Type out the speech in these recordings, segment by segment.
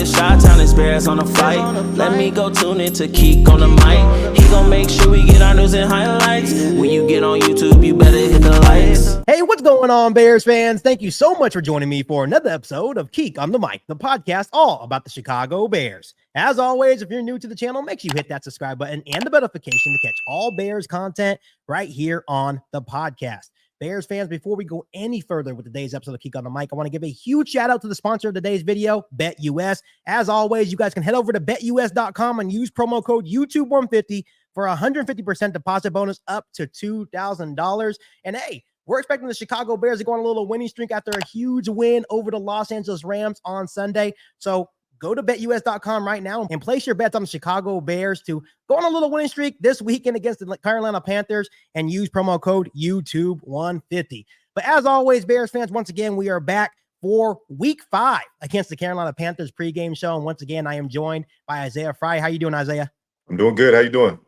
Shot-town experience on the flight. Let me go tune in to Keek on the mic. He gon' make sure we get our news and highlights. When you get on YouTube, you better hit the likes. Hey, what's going on, Bears fans? Thank you so much for joining me for another episode of Keek on the Mic, the podcast all about the Chicago Bears. As always, if you're new to the channel, make sure you hit that subscribe button and the notification to catch all Bears content right here on the podcast. Bears fans, before we go any further with today's episode of Keek on the Mic, I want to give a huge shout out to the sponsor of today's video, BetUS. As always, you guys can head over to betus.com and use promo code YouTube150 for a 150% deposit bonus up to $2,000. And hey, we're expecting the Chicago Bears to go on a little winning streak after a huge win over the Los Angeles Rams on Sunday. So go to betus.com right now and place your bets on the Chicago Bears to go on a little winning streak this weekend against the Carolina Panthers and use promo code YouTube150. But as always, Bears fans, once again, we are back for week 5 against the Carolina Panthers pregame show. And once again, I am joined by Isaiah Frey. How you doing, Isaiah? I'm doing good. How you doing?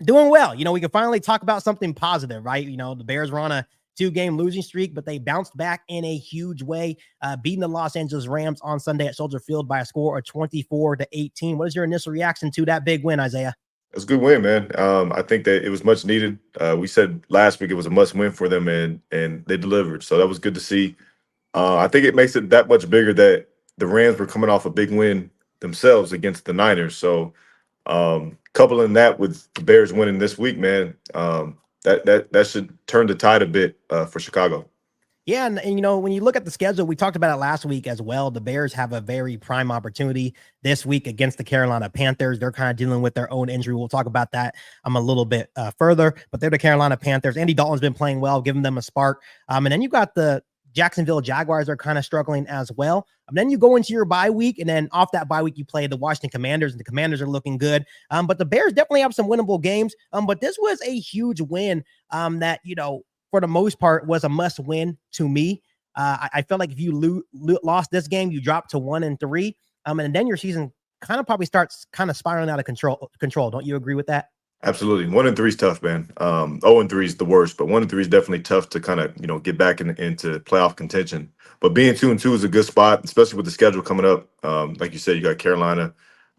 Doing well. You know, we can finally talk about something positive, right? You know, the Bears were on a 2-game losing streak, but they bounced back in a huge way, beating the Los Angeles Rams on Sunday at Soldier Field by a score of 24-18. What is your initial reaction to that big win, Isaiah? It was a good win, man. I think that it was much needed. We said last week it was a must win for them, and they delivered. So that was good to see. I think it makes it that much bigger that the Rams were coming off a big win themselves against the Niners. So coupling that with the Bears winning this week, man, that should turn the tide a bit for Chicago. Yeah, and you know, when you look at the schedule, we talked about it last week as well. The Bears have a very prime opportunity this week against the Carolina Panthers. They're kind of dealing with their own injury. We'll talk about that a little bit further, but they're the Carolina Panthers. Andy Dalton's been playing well, giving them a spark. And then you got the Jacksonville Jaguars are kind of struggling as well. And then you go into your bye week, and then off that bye week, you play the Washington Commanders, and the Commanders are looking good. But the Bears definitely have some winnable games. But this was a huge win that, you know, for the most part was a must win to me. I felt like if you lost this game, you drop to 1-3. And then your season kind of probably starts kind of spiraling out of control. Don't you agree with that? Absolutely. 1-3 is tough, man. 0-3 is the worst, but 1-3 is definitely tough to kind of, you know, get back into playoff contention. But being 2-2 is a good spot, especially with the schedule coming up. Like you said, you got Carolina.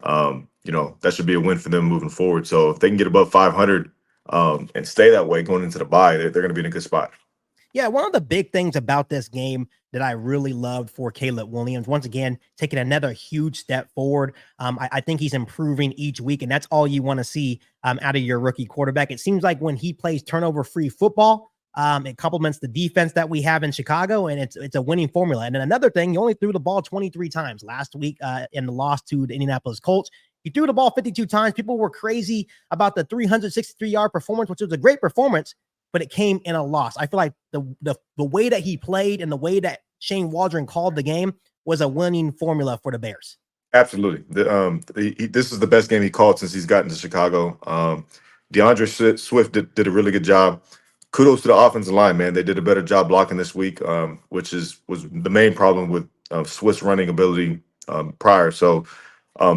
You know, that should be a win for them moving forward. So if they can get above 500 and stay that way going into the bye, they're going to be in a good spot. Yeah, one of the big things about this game that I really loved for Caleb Williams, once again, taking another huge step forward. I think he's improving each week, and that's all you want to see out of your rookie quarterback. It seems like when he plays turnover-free football, it complements the defense that we have in Chicago, and it's a winning formula. And then another thing, he only threw the ball 23 times last week in the loss to the Indianapolis Colts. He threw the ball 52 times. People were crazy about the 363-yard performance, which was a great performance, but it came in a loss. I feel like the way that he played and the way that Shane Waldron called the game was a winning formula for the Bears. Absolutely. This is the best game he called since he's gotten to Chicago. DeAndre Swift did a really good job. Kudos to the offensive line, man. They did a better job blocking this week, which was the main problem with Swift's running ability prior. So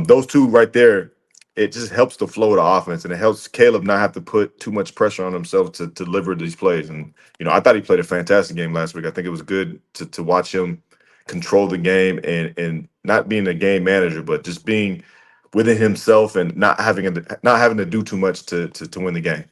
those two right there, it just helps the flow of the offense, and it helps Caleb not have to put too much pressure on himself to deliver these plays. And, you know, I thought he played a fantastic game last week. I think it was good to watch him control the game and not being a game manager, but just being within himself and not having to do too much to win the game.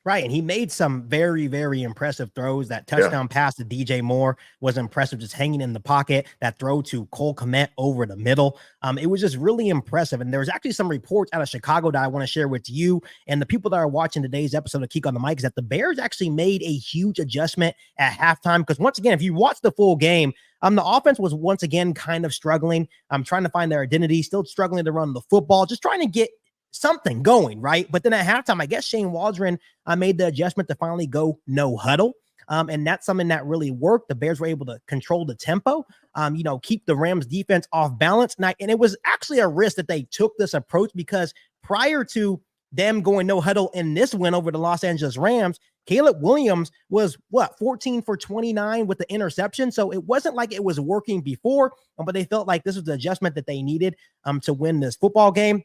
Right, and he made some very, very impressive throws. That touchdown pass to DJ Moore was impressive, just hanging in the pocket. That throw to Cole Kmet over the middle. It was just really impressive. And there was actually some reports out of Chicago that I want to share with you and the people that are watching today's episode of Keek on the Mic, is that the Bears actually made a huge adjustment at halftime. Because once again, if you watch the full game, the offense was once again kind of struggling. Trying to find their identity, still struggling to run the football, just trying to get something going, right? But then at halftime, I guess Shane Waldron made the adjustment to finally go no huddle. And that's something that really worked. The Bears were able to control the tempo, you know, keep the Rams defense off balance. And it was actually a risk that they took this approach, because prior to them going no huddle in this win over the Los Angeles Rams, Caleb Williams was 14 for 29 with the interception. So it wasn't like it was working before, but they felt like this was the adjustment that they needed to win this football game.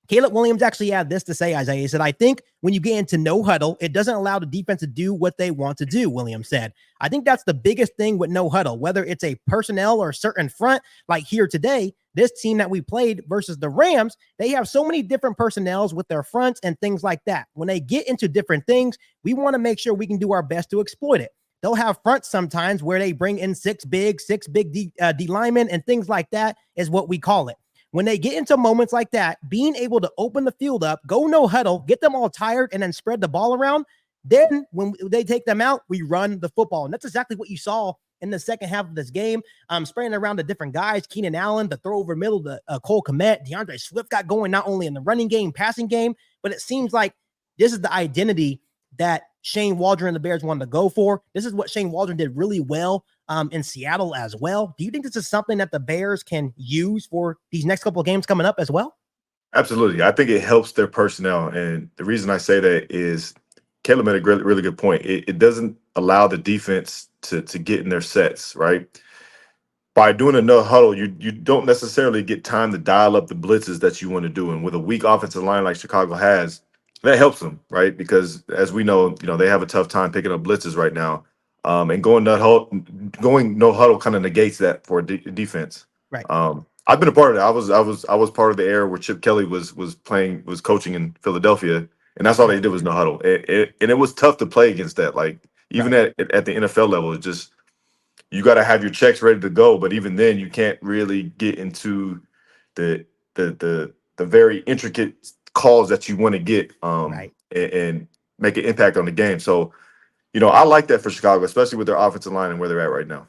Caleb Williams actually had this to say, Isaiah. He said, "I think when you get into no huddle, it doesn't allow the defense to do what they want to do," Williams said. "I think that's the biggest thing with no huddle, whether it's a personnel or certain front like here today. this team that we played versus the Rams, they have so many different personnels with their fronts and things like that. When they get into different things, we want to make sure we can do our best to exploit it. They'll have fronts sometimes where they bring in six big D linemen and things like that is what we call it. When they get into moments like that, being able to open the field up, go no huddle, get them all tired, and then spread the ball around, then when they take them out, we run the football. And that's exactly what you saw in the second half of this game. Spraying around the different guys, Keenan Allen, the throw over middle to Cole Kmet, DeAndre Swift got going not only in the running game, passing game, but it seems like this is the identity that Shane Waldron and the Bears wanted to go for. This is what Shane Waldron did really well in Seattle as well. Do you think this is something that the Bears can use for these next couple of games coming up as well? Absolutely. I think it helps their personnel. And the reason I say that is Caleb made a really good point. It doesn't allow the defense to get in their sets, right? By doing a no huddle, you don't necessarily get time to dial up the blitzes that you want to do. And with a weak offensive line like Chicago has, that helps them, right? Because as we know, they have a tough time picking up blitzes right now. And going no huddle kind of negates that for a defense. Right. I've been a part of that. I was part of the era where Chip Kelly was coaching in Philadelphia, and that's all they did was no huddle. And it was tough to play against that. Like even at the NFL level, it's just you got to have your checks ready to go. But even then, you can't really get into the very intricate calls that you want to get and make an impact on the game. So, I like that for Chicago, especially with their offensive line and where they're at right now.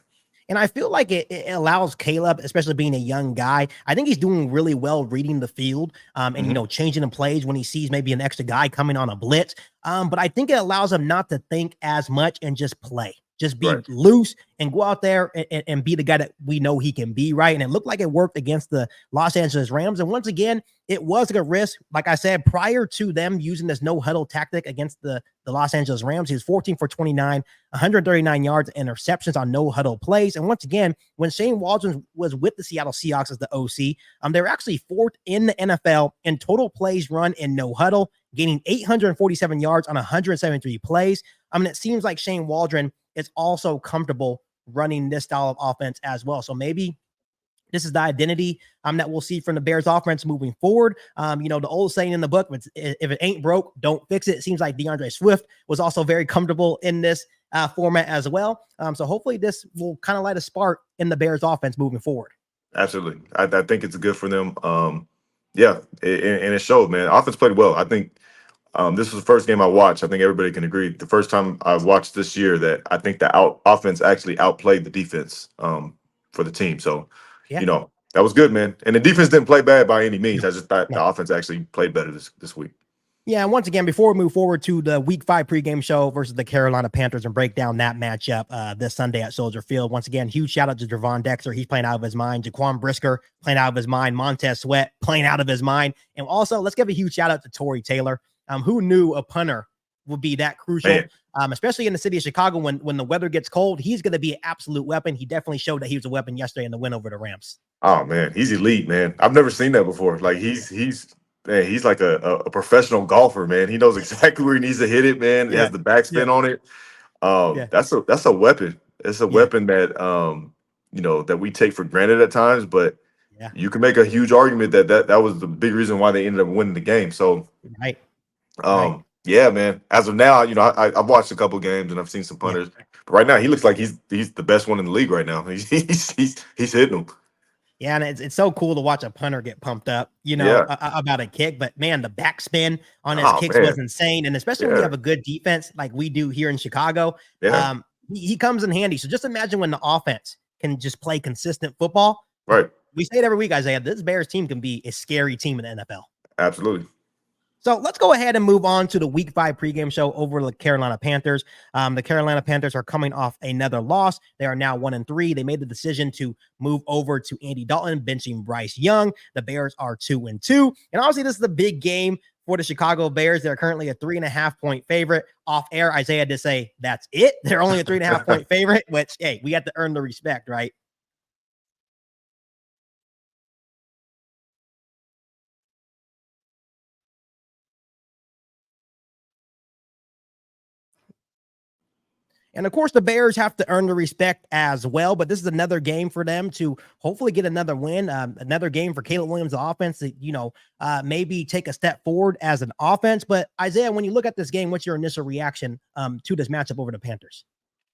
And I feel like it allows Caleb, especially being a young guy, I think he's doing really well reading the field and, changing the plays when he sees maybe an extra guy coming on a blitz. But I think it allows him not to think as much and just play. Just be loose and go out there and be the guy that we know he can be, right? And it looked like it worked against the Los Angeles Rams. And once again, it was a risk. Like I said, prior to them using this no huddle tactic against the Los Angeles Rams, he was 14 for 29, 139 yards, interceptions on no huddle plays. And once again, when Shane Waldron was with the Seattle Seahawks as the OC, they were actually fourth in the NFL in total plays run in no huddle, gaining 847 yards on 173 plays. It seems like Shane Waldron is also comfortable running this style of offense as well. So maybe this is the identity that we'll see from the Bears offense moving forward. The old saying in the book, if it ain't broke, don't fix it. It seems like DeAndre Swift was also very comfortable in this format as well. So hopefully this will kind of light a spark in the Bears offense moving forward. Absolutely. I think it's good for them. And it showed, man. Offense played well. I think this was the first game I watched. I think everybody can agree. The first time I watched this year that I think the offense actually outplayed the defense for the team. So, that was good, man. And the defense didn't play bad by any means. I just thought the offense actually played better this week. Yeah, and once again, before we move forward to the Week 5 pregame show versus the Carolina Panthers and break down that matchup this Sunday at Soldier Field, once again, huge shout out to Javon Dexter. He's playing out of his mind. Jaquan Brisker playing out of his mind. Montez Sweat playing out of his mind. And also, let's give a huge shout out to Torrey Taylor. Who knew a punter would be that crucial, especially in the city of Chicago when the weather gets cold. He's going to be an absolute weapon. He definitely showed that he was a weapon yesterday in the win over the Rams. Oh, man, he's elite, man. I've never seen that before. Like, he's like a professional golfer, man. He knows exactly where he needs to hit it, man. He has the backspin on it. That's a weapon. It's a weapon that that we take for granted at times, but you can make a huge argument that was the big reason why they ended up winning the game. So, yeah, man. As of now, I've watched a couple games and I've seen some punters, but right now he looks like he's the best one in the league right now. He's hitting them. Yeah, and it's so cool to watch a punter get pumped up, about a kick. But, man, the backspin on his kicks was insane. And especially when you have a good defense like we do here in Chicago, he comes in handy. So just imagine when the offense can just play consistent football. Right. We say it every week, Isaiah. This Bears team can be a scary team in the NFL. Absolutely. So let's go ahead and move on to the Week 5 pregame show over the Carolina Panthers. The Carolina Panthers are coming off another loss. They are now 1-3. They made the decision to move over to Andy Dalton, benching Bryce Young. The Bears are 2-2. And obviously, this is a big game for the Chicago Bears. They're currently a 3.5-point favorite. Off air, Isaiah did say that's it. They're only a 3.5-point favorite, which, hey, we have to earn the respect, right? And of course, the Bears have to earn the respect as well. But this is another game for them to hopefully get another win, another game for Caleb Williams' offense to, maybe take a step forward as an offense. But Isaiah, when you look at this game, what's your initial reaction to this matchup over the Panthers?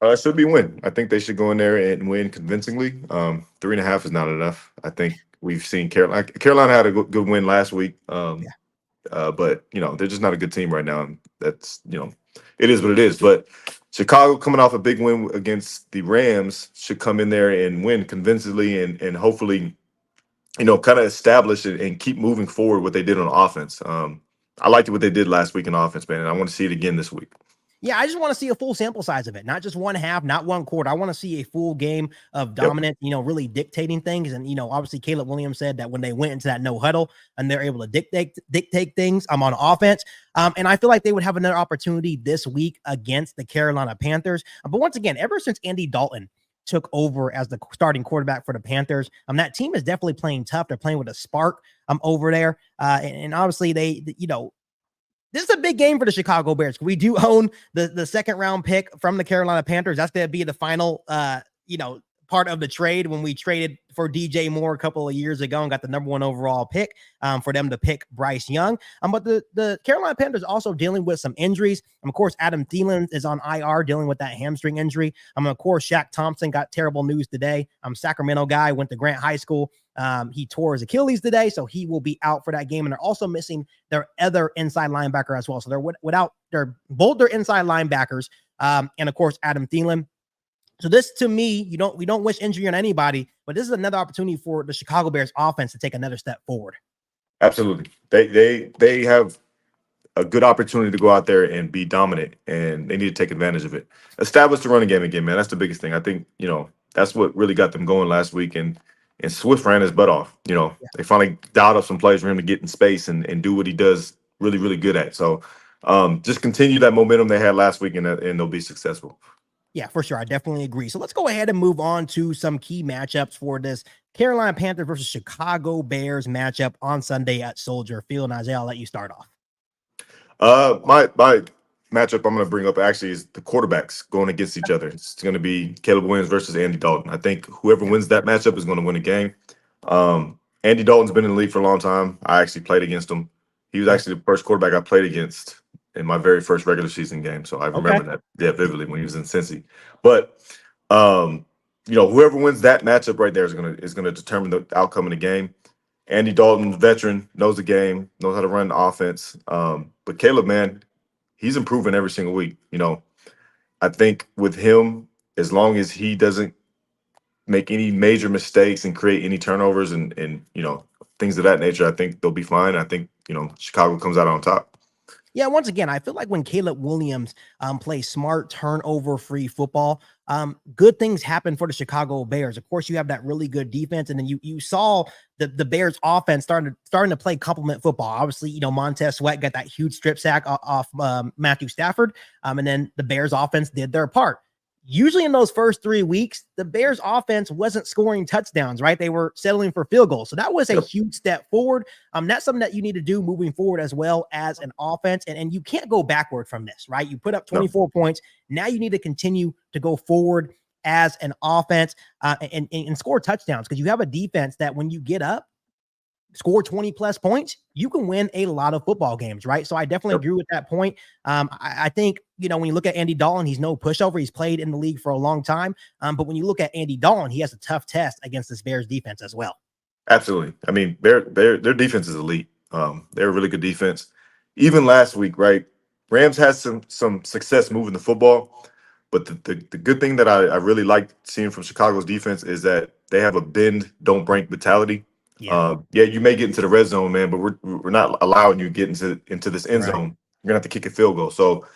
It should be win. I think they should go in there and win convincingly. 3.5 is not enough. I think we've seen Carolina. Carolina had a good win last week. But they're just not a good team right now. And that's it is what it is. But Chicago, coming off a big win against the Rams, should come in there and win convincingly and hopefully, kind of establish it and keep moving forward what they did on offense. I liked what they did last week in offense, man, and I want to see it again this week. Yeah, I just want to see a full sample size of it, not just one half, not one quarter. I want to see a full game of dominance, really dictating things. And, obviously Caleb Williams said that when they went into that no huddle and they're able to dictate things on offense. And I feel like they would have another opportunity this week against the Carolina Panthers. But once again, ever since Andy Dalton took over as the starting quarterback for the Panthers, that team is definitely playing tough. They're playing with a spark over there. And obviously this is a big game for the Chicago Bears. We do own the second round pick from the Carolina Panthers. That's going to be the final, part of the trade when we traded for DJ Moore a couple of years ago and got the number 1 overall pick for them to pick Bryce Young. But the Carolina Panthers also dealing with some injuries. Of course, Adam Thielen is on IR dealing with that hamstring injury. Of course, Shaq Thompson got terrible news today. Sacramento guy, went to Grant High School. He tore his Achilles today, so he will be out for that game. And they're also missing their other inside linebacker as well. So they're without both their inside linebackers. And of course, Adam Thielen. So this, to me, we don't wish injury on anybody, but this is another opportunity for the Chicago Bears offense to take another step forward. Absolutely. They have a good opportunity to go out there and be dominant, and they need to take advantage of it. Establish the running game again, man. That's the biggest thing. I think, that's what really got them going last week, and Swift ran his butt off. They finally dialed up some plays for him to get in space and do what he does really, really good at. So just continue that momentum they had last week, and they'll be successful. Yeah, for sure. I definitely agree. So let's go ahead and move on to some key matchups for this Carolina Panthers versus Chicago Bears matchup on Sunday at Soldier Field. And Isaiah, I'll let you start off. My matchup I'm going to bring up actually is the quarterbacks going against each other. It's going to be Caleb Williams versus Andy Dalton. I think whoever wins that matchup is going to win a game. Andy Dalton's been in the league for a long time. I actually played against him. He was actually the first quarterback I played against in my very first regular season game. So I remember that vividly when he was in Cincy. But whoever wins that matchup right there is gonna determine the outcome of the game. Andy Dalton, veteran, knows the game, knows how to run the offense. But Caleb, man, he's improving every single week. I think with him, as long as he doesn't make any major mistakes and create any turnovers and things of that nature, I think they'll be fine. I think Chicago comes out on top. Yeah, once again, I feel like when Caleb Williams plays smart, turnover-free football, good things happen for the Chicago Bears. Of course, you have that really good defense, and then you saw the Bears offense starting to play complement football. Obviously, Montez Sweat got that huge strip sack off Matthew Stafford, and then the Bears offense did their part. Usually in those first 3 weeks, the Bears offense wasn't scoring touchdowns, right? They were settling for field goals. So that was a huge step forward. That's something that you need to do moving forward as well as an offense. And you can't go backward from this, right? You put up 24 points. Now you need to continue to go forward as an offense and score touchdowns, because you have a defense that when you get up, score 20 plus points, you can win a lot of football games, right? So I definitely agree with that point. I think, when you look at Andy Dalton, he's no pushover. He's played in the league for a long time. But when you look at Andy Dalton, he has a tough test against this Bears defense as well. Absolutely. I mean, their defense is elite. They're a really good defense. Even last week, right? Rams had some success moving the football. But the good thing that I really like seeing from Chicago's defense is that they have a bend, don't break mentality. Yeah, you may get into the red zone, man, but we're not allowing you to get into this end zone. You're gonna have to kick a field goal. So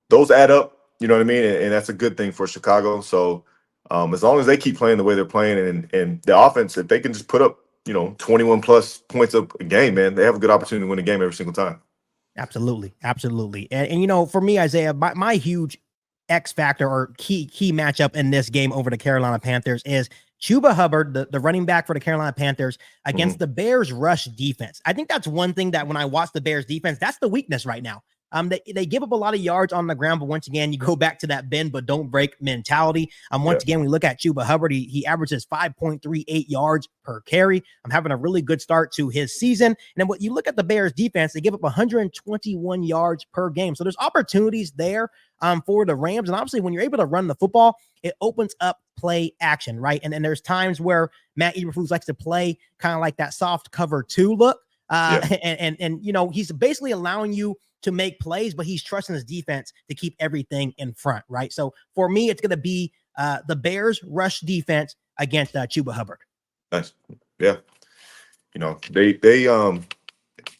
those add up, you know what I mean? And that's a good thing for Chicago. So as long as they keep playing the way they're playing and the offense, if they can just put up, 21 plus points up a game, man, they have a good opportunity to win a game every single time. Absolutely. And for me, Isaiah, my huge X factor or key matchup in this game over the Carolina Panthers is Chuba Hubbard, the running back for the Carolina Panthers, against the Bears rush defense. I think that's one thing that when I watch the Bears defense, that's the weakness right now. They give up a lot of yards on the ground, but once again, you go back to that bend but don't break mentality. Once again, we look at Chuba Hubbard. He averages 5.38 yards per carry. I'm having a really good start to his season. And then what you look at the Bears defense, they give up 121 yards per game. So there's opportunities there for the Rams. And obviously, when you're able to run the football, it opens up play action, right? And then there's times where Matt Eberflus likes to play kind of like that soft cover 2 look. And you know, he's basically allowing you to make plays, but he's trusting his defense to keep everything in front, right? So for me, it's going to be the Bears rush defense against Chuba Hubbard. Nice. Yeah. You know, they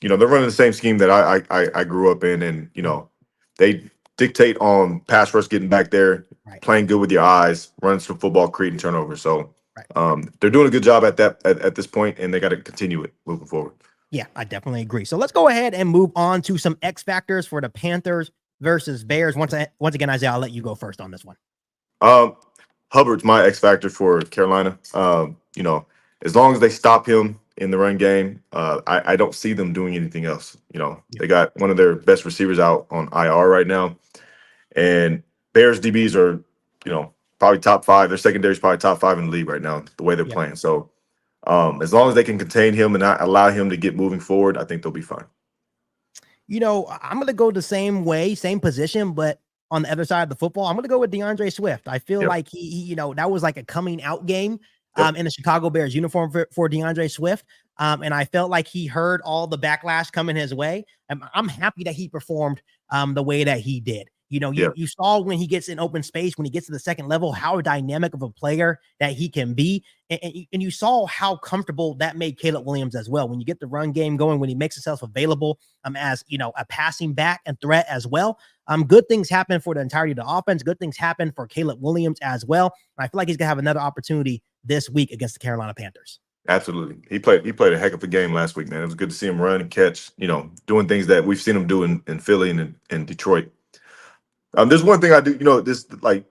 you know, they're running the same scheme that I grew up in, and you know, they dictate on pass rush, getting back there, playing good with your eyes, running some football, creating turnovers. So they're doing a good job at that at this point, and they got to continue it moving forward. Yeah, I definitely agree. So let's go ahead and move on to some X factors for the Panthers versus Bears. Once again, Isaiah, I'll let you go first on this one. Hubbard's my X factor for Carolina. You know, as long as they stop him in the run game, I don't see them doing anything else. You know, they got one of their best receivers out on IR right now, and Bears DBs are, you know, probably top 5. Their secondary is probably top 5 in the league right now, the way they're playing. So as long as they can contain him and not allow him to get moving forward, I think they'll be fine. You know, I'm going to go the same way, same position, but on the other side of the football, I'm going to go with DeAndre Swift. I feel like he, you know, that was like a coming out game in the Chicago Bears uniform for DeAndre Swift. And I felt like he heard all the backlash coming his way. I'm happy that he performed the way that he did. You know, you saw when he gets in open space, when he gets to the second level, how dynamic of a player that he can be. And you saw how comfortable that made Caleb Williams as well. When you get the run game going, when he makes himself available as, you know, a passing back and threat as well. Good things happen for the entirety of the offense. Good things happen for Caleb Williams as well. And I feel like he's going to have another opportunity this week against the Carolina Panthers. Absolutely. He played a heck of a game last week, man. It was good to see him run and catch, you know, doing things that we've seen him do in Philly and in Detroit. There's one thing I do, you know, this, like,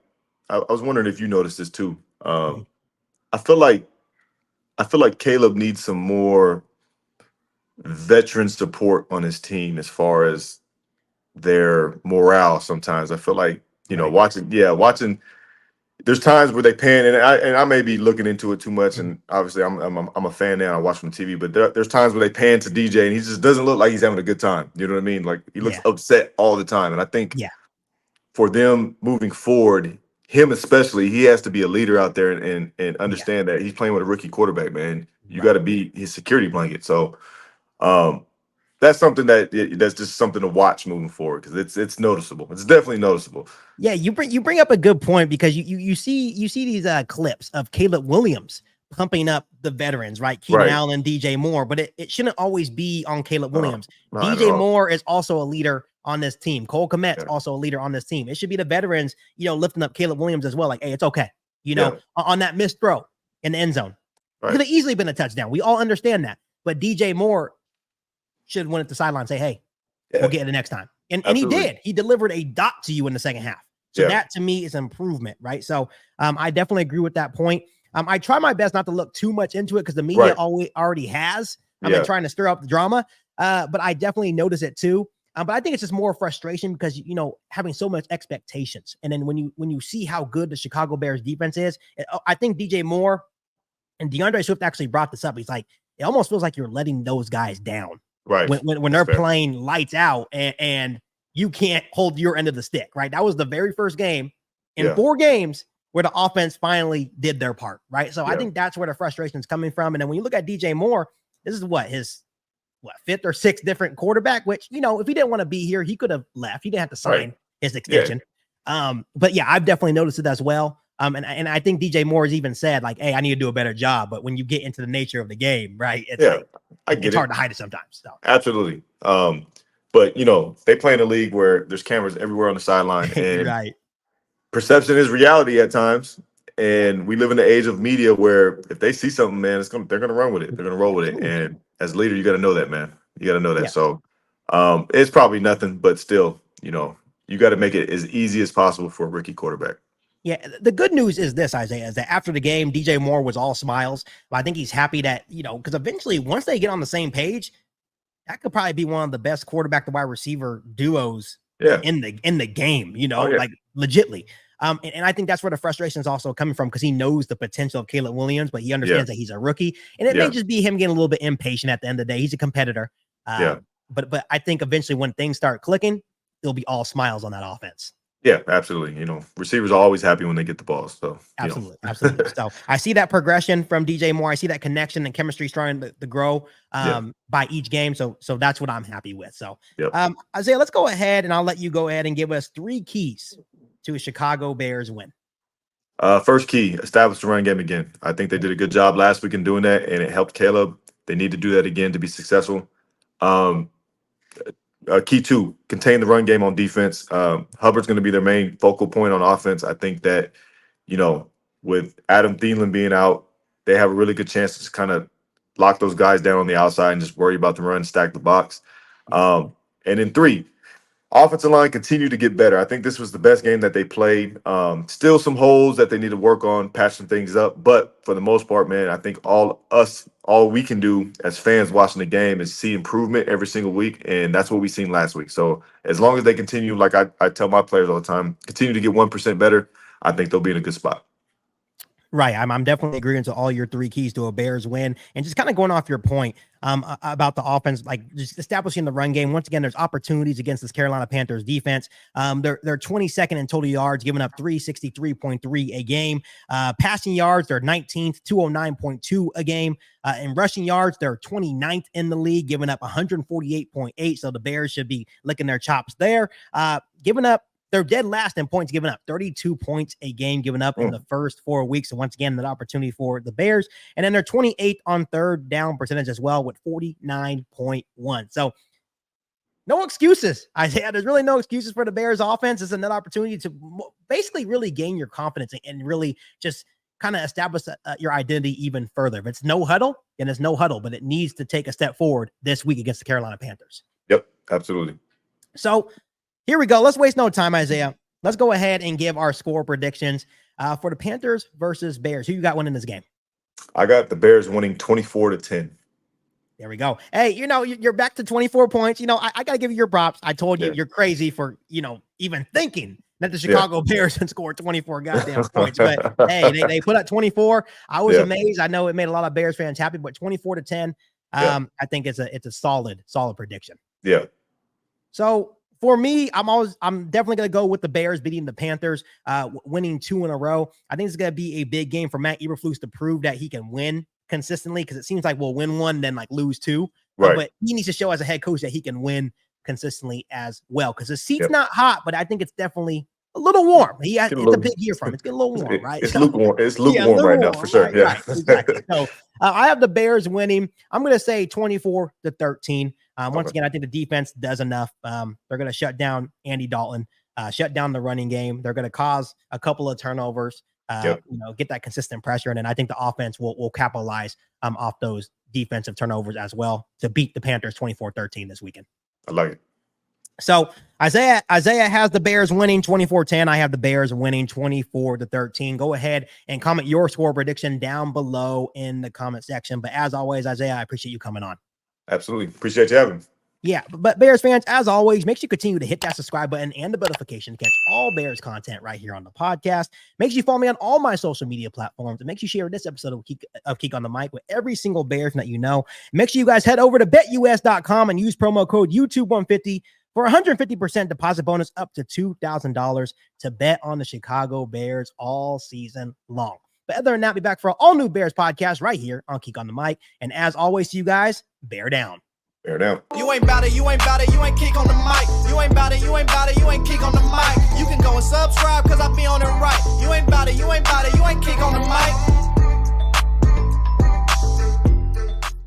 I was wondering if you noticed this too. I feel like Caleb needs some more veteran support on his team as far as their morale. Sometimes I feel like, you know, watching, there's times where they pan, and I may be looking into it too much, and obviously I'm a fan now. I watch from TV, but there's times where they pan to DJ, and he just doesn't look like he's having a good time. You know what I mean? Like, he looks upset all the time, and I think for them moving forward, him especially, he has to be a leader out there and understand that he's playing with a rookie quarterback, man. You got to be his security blanket. So that's something that's just something to watch moving forward, because it's noticeable. It's definitely noticeable. Yeah, you bring up a good point, because you see these clips of Caleb Williams pumping up the veterans, right? Keenan Allen, DJ Moore, but it shouldn't always be on Caleb Williams. DJ Moore is also a leader on this team. Cole Kmet's also a leader on this team. It should be the veterans, you know, lifting up Caleb Williams as well. Like, hey, it's okay. You know, on that missed throw in the end zone. It could have easily been a touchdown. We all understand that. But DJ Moore should went at the sideline and say, hey, we'll get it the next time. And he did. He delivered a dot to you in the second half. So that to me is improvement, right? So I definitely agree with that point. I try my best not to look too much into it, because the media already has. I'm not trying to stir up the drama, but I definitely notice it too. But I think it's just more frustration, because, you know, having so much expectations. And then when you see how good the Chicago Bears defense is, I think DJ Moore and DeAndre Swift actually brought this up. He's like, it almost feels like you're letting those guys down. Right. When they're playing lights out and you can't hold your end of the stick, right? That was the very first game in 4 games where the offense finally did their part, right? So I think that's where the frustration is coming from. And then when you look at DJ Moore, this is his 5th or 6th different quarterback, which, you know, if he didn't want to be here, he could have left. He didn't have to sign his extension. But yeah, I've definitely noticed it as well. And I think DJ Moore has even said, like, hey, I need to do a better job. But when you get into the nature of the game, right, it's it's hard to hide it sometimes. So. Absolutely. But, you know, they play in a league where there's cameras everywhere on the sideline. And perception is reality at times. And we live in the age of media where if they see something, man, they're going to run with it. They're going to roll with it. And as a leader, you got to know that, man. You got to know that. So it's probably nothing, but still, you know, you got to make it as easy as possible for a rookie quarterback. Yeah, the good news is this, Isaiah, is that after the game, DJ Moore was all smiles. But I think he's happy that, you know, because eventually once they get on the same page, that could probably be one of the best quarterback to wide receiver duos in the game, yeah. like legitly. And I think that's where the frustration is also coming from, because he knows the potential of Caleb Williams, but he understands that he's a rookie, and it may just be him getting a little bit impatient at the end of the day. He's a competitor. But I think eventually when things start clicking, it'll be all smiles on that offense. Yeah, absolutely. Receivers are always happy when they get the ball. So absolutely. So I see that progression from DJ Moore. I see that connection and chemistry starting to grow by each game. So that's what I'm happy with. So Isaiah, let's go ahead and I'll let you go ahead and give us 3 keys to a Chicago Bears win. First key, establish the run game again. I think they did a good job last week in doing that, and it helped Caleb. They need to do that again to be successful. Key 2, contain the run game on defense. Hubbard's going to be their main focal point on offense. I think that, with Adam Thielen being out, they have a really good chance to just kind of lock those guys down on the outside and just worry about the run, stack the box. And then 3, offensive line continue to get better. I think this was the best game that they played. Still some holes that they need to work on, patch some things up. But for the most part, man, I think all we can do as fans watching the game is see improvement every single week. And that's what we seen last week. So as long as they continue, like I tell my players all the time, continue to get 1% better, I think they'll be in a good spot. Right. I'm definitely agreeing to all your 3 keys to a Bears win. And just kind of going off your point about the offense, like just establishing the run game. Once again, there's opportunities against this Carolina Panthers defense. They're 22nd in total yards, giving up 363.3 a game. Passing yards, they're 19th, 209.2 a game. In rushing yards, they're 29th in the league, giving up 148.8. So the Bears should be licking their chops there. They're dead last in points given up, 32 points a game given up in the first 4 weeks. So once again, that opportunity for the Bears. And then they're 28th on third down percentage as well with 49.1. So no excuses, Isaiah. There's really no excuses for the Bears offense. It's another opportunity to basically really gain your confidence and really just kind of establish your identity even further. If it's no huddle, then it's no huddle, but it needs to take a step forward this week against the Carolina Panthers. Yep, absolutely. So here we go. Let's waste no time, Isaiah. Let's go ahead and give our score predictions for the Panthers versus Bears. Who you got winning this game? I got the Bears winning 24-10. There we go. Hey, you're back to 24 points. I got to give you your props. I told you you're crazy for, even thinking that the Chicago Bears can score 24 goddamn points. But hey, they put up 24. I was amazed. I know it made a lot of Bears fans happy, but 24-10, I think it's a solid prediction. Yeah. So for me, I'm definitely going to go with the Bears beating the Panthers, winning 2 in a row. I think it's going to be a big game for Matt Eberflus to prove that he can win consistently, because it seems like we'll win 1, then like lose 2. Right. But he needs to show as a head coach that he can win consistently as well, because the seat's not hot, but I think it's definitely a little warm. It's a big year for him. It's getting a little warm, right? It's lukewarm. It's lukewarm right now, for sure. Right, right, exactly. So I have the Bears winning. I'm going to say 24-13. Once again, I think the defense does enough. They're going to shut down Andy Dalton, shut down the running game. They're going to cause a couple of turnovers, get that consistent pressure. And then I think the offense will capitalize off those defensive turnovers as well to beat the Panthers 24-13 this weekend. I like it. So Isaiah has the Bears winning 24-10. I have the Bears winning 24-13. Go ahead and comment your score prediction down below in the comment section. But as always, Isaiah, I appreciate you coming on. Absolutely. Appreciate you having me. Yeah, but Bears fans, as always, make sure you continue to hit that subscribe button and the notification to catch all Bears content right here on the podcast. Make sure you follow me on all my social media platforms, and make sure you share this episode of Keek on the Mic with every single Bears that you know. Make sure you guys head over to betus.com and use promo code YouTube150 for 150% deposit bonus up to $2,000 to bet on the Chicago Bears all season long. But other than that, be back for an all-new Bears podcast right here on Keek on the Mic. And as always, to you guys, bear down. Bear down. You ain't bout it, you ain't bout it, you ain't Keek on the mic. You ain't bout it, you ain't bout it, you ain't Keek on the mic. You can go and subscribe, cause I be on it right. You ain't bout it, you ain't bout it, you ain't Keek on the mic.